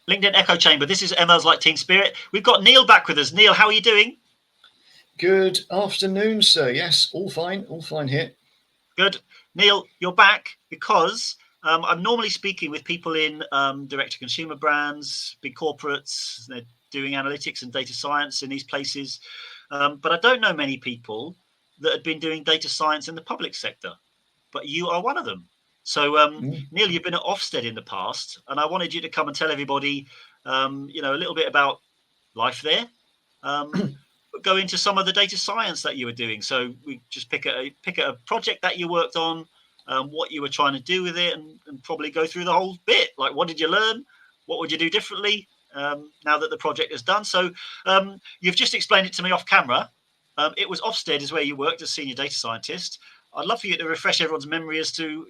LinkedIn Echo Chamber. This is Emma's Like Team Spirit. We've got Neil back with us. Neil, how are you doing? Good afternoon, sir. Yes, all fine here. Good. Neil, you're back because I'm normally speaking with people in direct-to-consumer brands, big corporates. They're doing analytics and data science in these places. But I don't know many people that had been doing data science in the public sector. But you are one of them. So, Neil, you've been at Ofsted in the past, and I wanted you to come and tell everybody, a little bit about life there. Go into some of the data science that you were doing. So we just pick a project that you worked on, what you were trying to do with it, and probably go through the whole bit. Like, what did you learn? What would you do differently now that the project is done? So you've just explained it to me off camera. It was Ofsted is where you worked as senior data scientist. I'd love for you to refresh everyone's memory as to,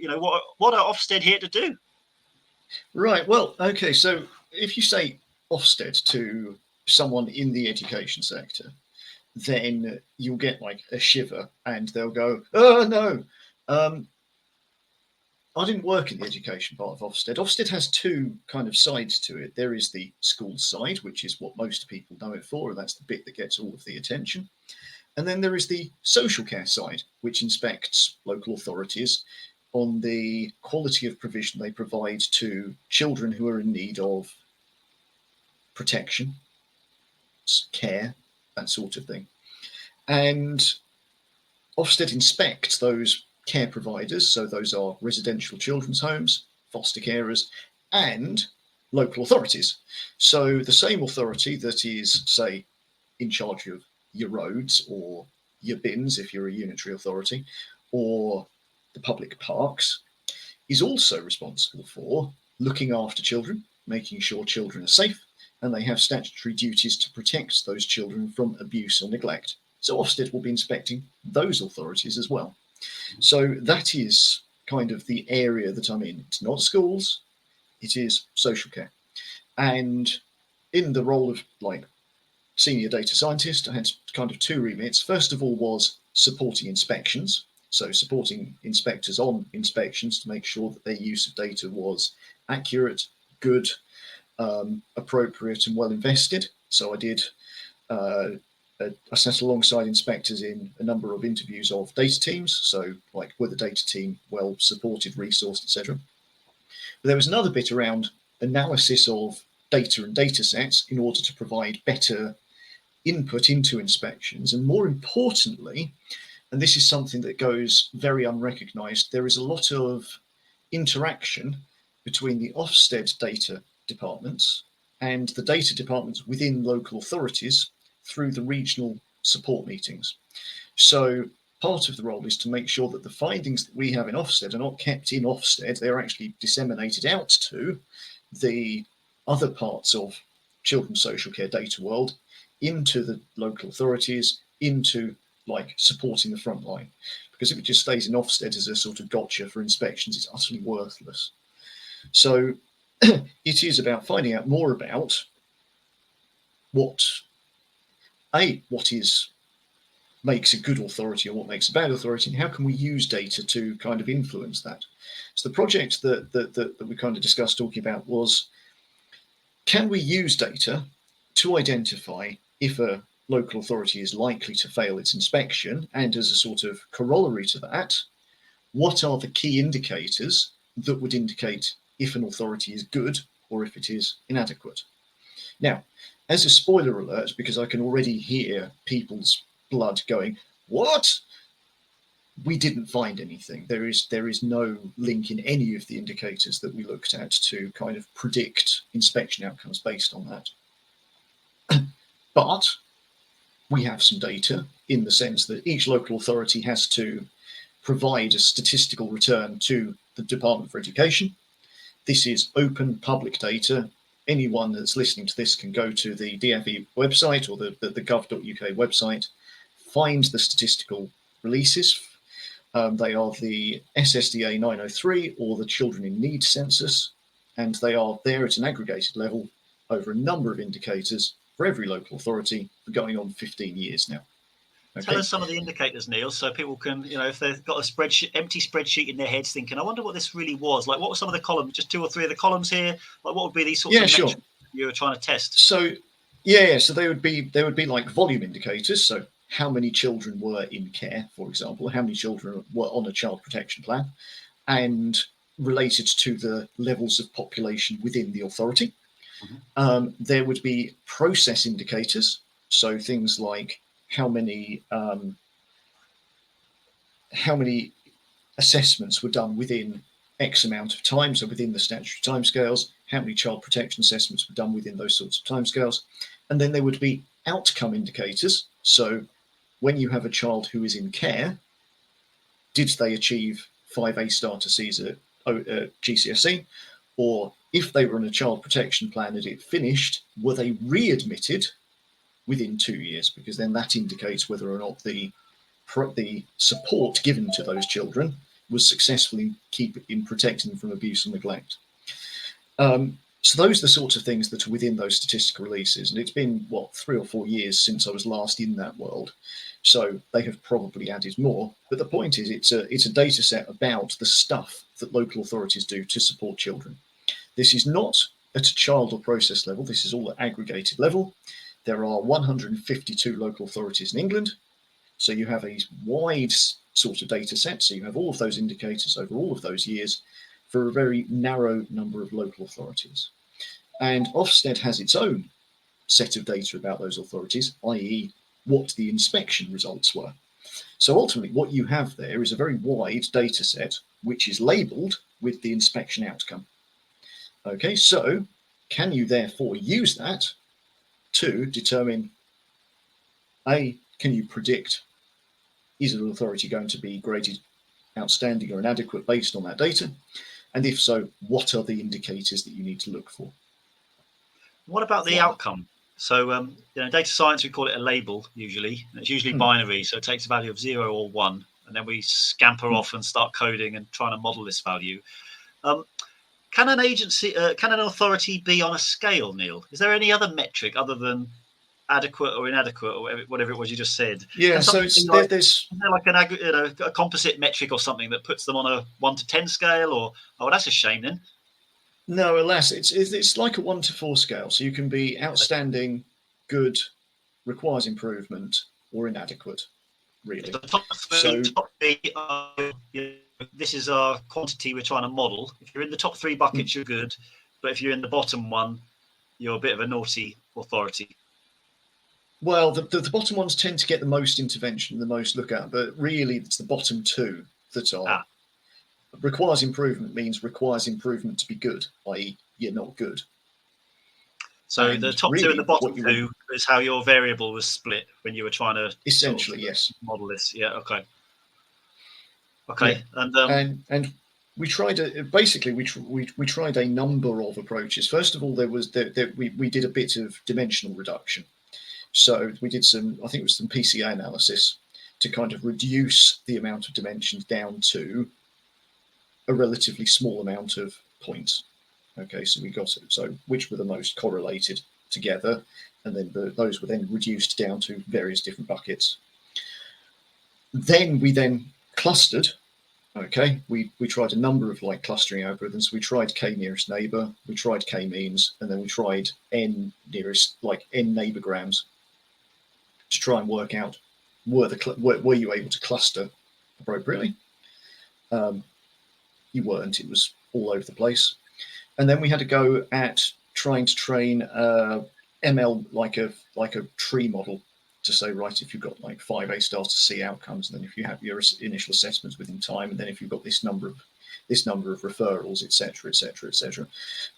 what are Ofsted here to do? Right. Well, okay. So if you say Ofsted to someone in the education sector, then you'll get like a shiver, and they'll go, "Oh no, I didn't work in the education part of Ofsted." Ofsted has two kind of sides to it. There is the school side, which is what most people know it for, and that's the bit that gets all of the attention. And then there is the social care side, which inspects local authorities on the quality of provision they provide to children who are in need of protection, care, that sort of thing. And Ofsted inspects those care providers, so those are residential children's homes, foster carers, and local authorities. So the same authority that is, say, in charge of your roads or your bins if you're a unitary authority, or the public parks, is also responsible for looking after children, making sure children are safe, and they have statutory duties to protect those children from abuse or neglect. So Ofsted will be inspecting those authorities as well. So that is kind of the area that I'm in. It's not schools, it is social care. And in the role of like senior data scientist, I had kind of two remits. First of all was supporting inspections. So supporting inspectors on inspections to make sure that their use of data was accurate, good, appropriate, and well invested. So I did I sat alongside inspectors in a number of interviews of data teams. So like, were the data team well supported, resourced, etc. But there was another bit around analysis of data and data sets in order to provide better input into inspections. And more importantly, and this is something that goes very unrecognised, there is a lot of interaction between the Ofsted data departments and the data departments within local authorities through the regional support meetings. So part of the role is to make sure that the findings that we have in Ofsted are not kept in Ofsted, they're actually disseminated out to the other parts of children's social care data world, into the local authorities, into like supporting the front line. Because if it just stays in Ofsted as a sort of gotcha for inspections, it's utterly worthless. So it is about finding out more about what makes a good authority or what makes a bad authority, and how can we use data to kind of influence that. So the project that we kind of discussed talking about was, can we use data to identify if a local authority is likely to fail its inspection, and as a sort of corollary to that, what are the key indicators that would indicate if an authority is good or if it is inadequate. Now, as a spoiler alert, because I can already hear people's blood going, what? We didn't find anything. There is no link in any of the indicators that we looked at to kind of predict inspection outcomes based on that. But we have some data in the sense that each local authority has to provide a statistical return to the Department for Education. This is open public data. Anyone that's listening to this can go to the DfE website or the gov.uk website, find the statistical releases. They are the SSDA 903 or the Children in Need Census, and they are there at an aggregated level over a number of indicators for every local authority for going on 15 years now. Okay. Tell us some of the indicators, Neil, so people can, if they've got a empty spreadsheet in their heads thinking, I wonder what this really was. Like, what were some of the columns, just two or three of the columns here? Like, what would be these sorts of metrics? you were trying to test? So yeah, so they would be like volume indicators. So how many children were in care, for example, how many children were on a child protection plan, and related to the levels of population within the authority. There would be process indicators, so things like how many assessments were done within X amount of time, so within the statutory timescales, how many child protection assessments were done within those sorts of timescales. And then there would be outcome indicators. So when you have a child who is in care, did they achieve 5A starter Cs at GCSE? Or if they were on a child protection plan and it finished, were they readmitted within 2 years? Because then that indicates whether or not the support given to those children was successful in protecting them from abuse and neglect. So those are the sorts of things that are within those statistical releases. And it's been, 3 or 4 years since I was last in that world. So they have probably added more. But the point is, it's a data set about the stuff that local authorities do to support children. This is not at a child or process level. This is all at aggregated level. There are 152 local authorities in England. So you have a wide sort of data set. So you have all of those indicators over all of those years for a very narrow number of local authorities. And Ofsted has its own set of data about those authorities, i.e. what the inspection results were. So ultimately what you have there is a very wide data set which is labelled with the inspection outcome. Okay, so can you therefore use that to determine, A, can you predict, is an authority going to be graded outstanding or inadequate based on that data? And if so, what are the indicators that you need to look for? What about the outcome? So, data science, we call it a label usually, and it's usually binary. So it takes a value of 0 or 1, and then we scamper off and start coding and trying to model this value. Can an authority be on a scale, Neil? Is there any other metric other than adequate or inadequate or whatever it was you just said? Yeah, so is there like a composite metric or something that puts them on a 1 to 10 scale? Or that's a shame then. No, alas, it's like a 1 to 4 scale. So you can be outstanding, good, requires improvement, or inadequate. Really. So top three this is our quantity we're trying to model. If you're in the top 3 buckets, you're good. But if you're in the bottom one, you're a bit of a naughty authority. Well, the bottom ones tend to get the most intervention, the most look at, but really it's the bottom 2 that are requires improvement, means requires improvement to be good, i.e. you're not good. So and the top really, 2 and the bottom 2 is how your variable was split when you were trying to essentially yes model this. Yeah, okay. Yeah. And we tried we tried a number of approaches. First of all, we did a bit of dimensional reduction. So we did some PCA analysis to kind of reduce the amount of dimensions down to a relatively small amount of points. Okay, so we got it. So which were the most correlated together, and then those were then reduced down to various different buckets. Then we clustered. Okay, we tried a number of clustering algorithms. We tried k nearest neighbor, we tried k means, and then we tried n nearest n neighborgrams to try and work out were you able to cluster appropriately. You weren't. It was all over the place. And then we had to go at trying to train ML like a tree model to say, right, if you've got 5A starter C outcomes, and then if you have your initial assessments within time, and then if you've got this number of referrals, etc.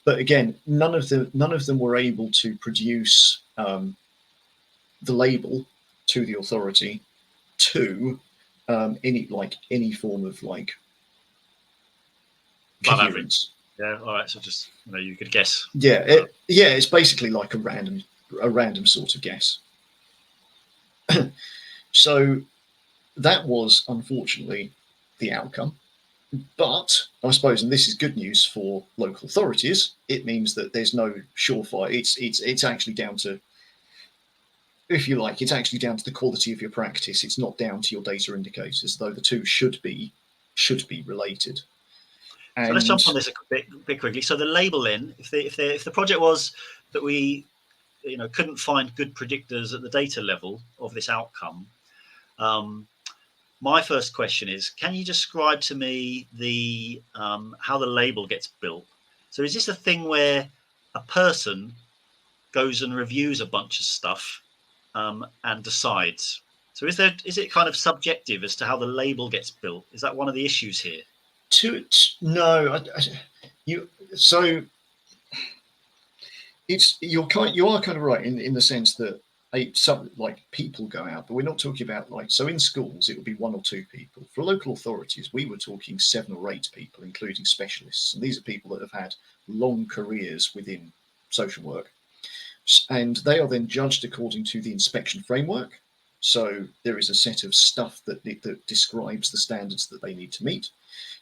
But again, none of them were able to produce the label to the authority to any form of coherence. Yeah, all right. So just you could guess. Yeah, it's basically like a random sort of guess. So that was unfortunately the outcome. But I suppose, and this is good news for local authorities, it means that there's no surefire. It's actually down to, if you like, it's actually down to the quality of your practice. It's not down to your data indicators, though the two should be related. So let's And jump on this a bit quickly. So the label then, if the project was that we couldn't find good predictors at the data level of this outcome, my first question is, can you describe to me the how the label gets built? So is this a thing where a person goes and reviews a bunch of stuff and decides? So is it kind of subjective as to how the label gets built? Is that one of the issues here? no, you so you are kind of right in the sense that some like people go out, but we're not talking about like, so in schools it would be 1 or 2 people. For local authorities, we were talking 7 or 8 people, including specialists, and these are people that have had long careers within social work, and they are then judged according to the inspection framework. So there is a set of stuff that describes the standards that they need to meet.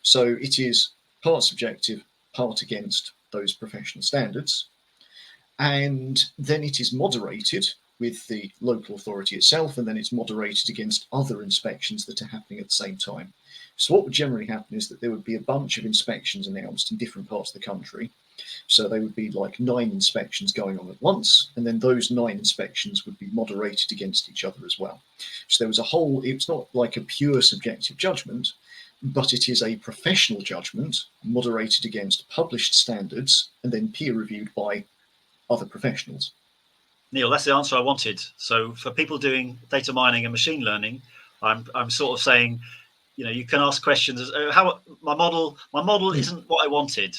So it is part subjective, part against those professional standards. And then it is moderated with the local authority itself, and then it's moderated against other inspections that are happening at the same time. So what would generally happen is that there would be a bunch of inspections announced in different parts of the country. So they would be like 9 inspections going on at once, and then those 9 inspections would be moderated against each other as well. So there was a whole, it's not like a pure subjective judgment, but it is a professional judgment moderated against published standards and then peer reviewed by other professionals. Neil, that's the answer I wanted. So for people doing data mining and machine learning, I'm sort of saying, you can ask questions as how my model isn't what I wanted.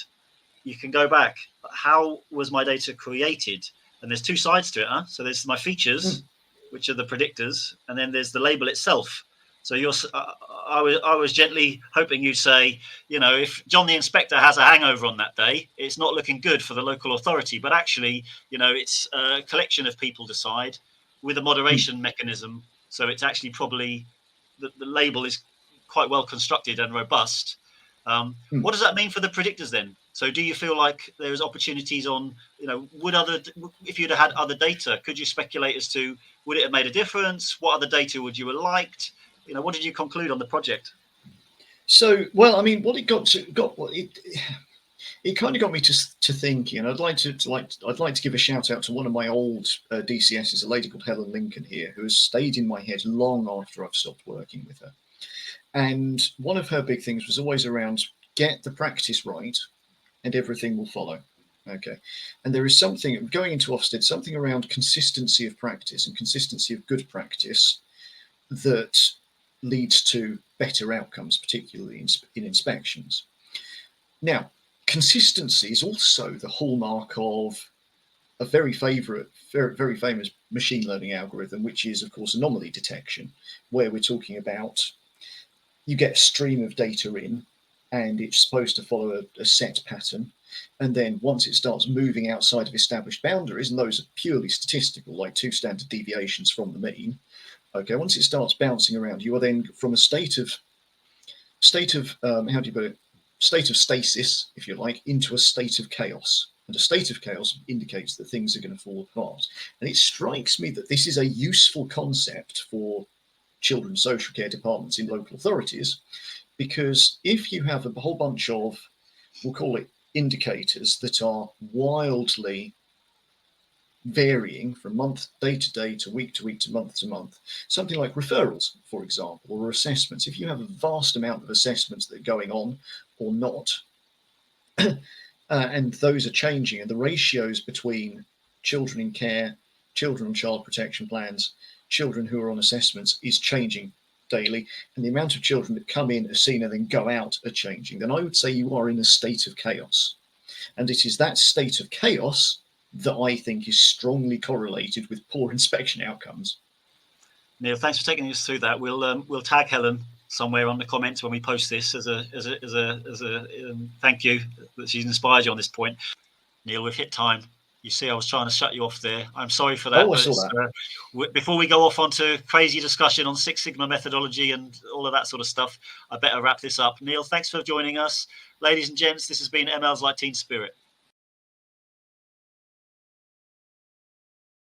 You can go back. How was my data created? And there's 2 sides to it, huh? So there's my features, which are the predictors, and then there's the label itself. So I was gently hoping you'd say, if John the inspector has a hangover on that day, it's not looking good for the local authority. But actually, it's a collection of people decide with a moderation mechanism. So it's actually probably the label is quite well constructed and robust. What does that mean for the predictors then? So do you feel like there's opportunities on, if you'd have had other data, could you speculate as to, would it have made a difference? What other data would you have liked? What did you conclude on the project? So, well, I mean, what it it kind of got me to thinking, and I'd like to give a shout out to one of my old DCSs, a lady called Helen Lincoln here, who has stayed in my head long after I've stopped working with her. And one of her big things was always around get the practice right, and everything will follow. Okay, and there is something going into Ofsted, something around consistency of practice and consistency of good practice that leads to better outcomes, particularly in inspections. Now, consistency is also the hallmark of a very famous machine learning algorithm, which is, of course, anomaly detection, where we're talking about you get a stream of data in, and it's supposed to follow a set pattern. And then once it starts moving outside of established boundaries, and those are purely statistical, like 2 standard deviations from the mean, okay, once it starts bouncing around, you are then from a state of how do you put it? State of stasis, if you like, into a state of chaos. And a state of chaos indicates that things are going to fall apart. And it strikes me that this is a useful concept for children's social care departments in local authorities, because if you have a whole bunch of, we'll call it indicators that are wildly varying from day to day to week to month, something like referrals, for example, or assessments. If you have a vast amount of assessments that are going on or not, and those are changing, and the ratios between children in care, children on child protection plans, children who are on assessments is changing daily, and the amount of children that come in, are seen, and then go out are changing, then I would say you are in a state of chaos. And it is that state of chaos that I think is strongly correlated with poor inspection outcomes. Neil, thanks for taking us through that. We'll tag Helen somewhere on the comments when we post this as a thank you that she's inspired you on this point. Neil, we've hit time. You see, I was trying to shut you off there. I'm sorry for that. Oh, I saw that. Before we go off onto crazy discussion on Six Sigma methodology and all of that sort of stuff, I better wrap this up. Neil, thanks for joining us. Ladies and gents, this has been ML's Light Teen Spirit.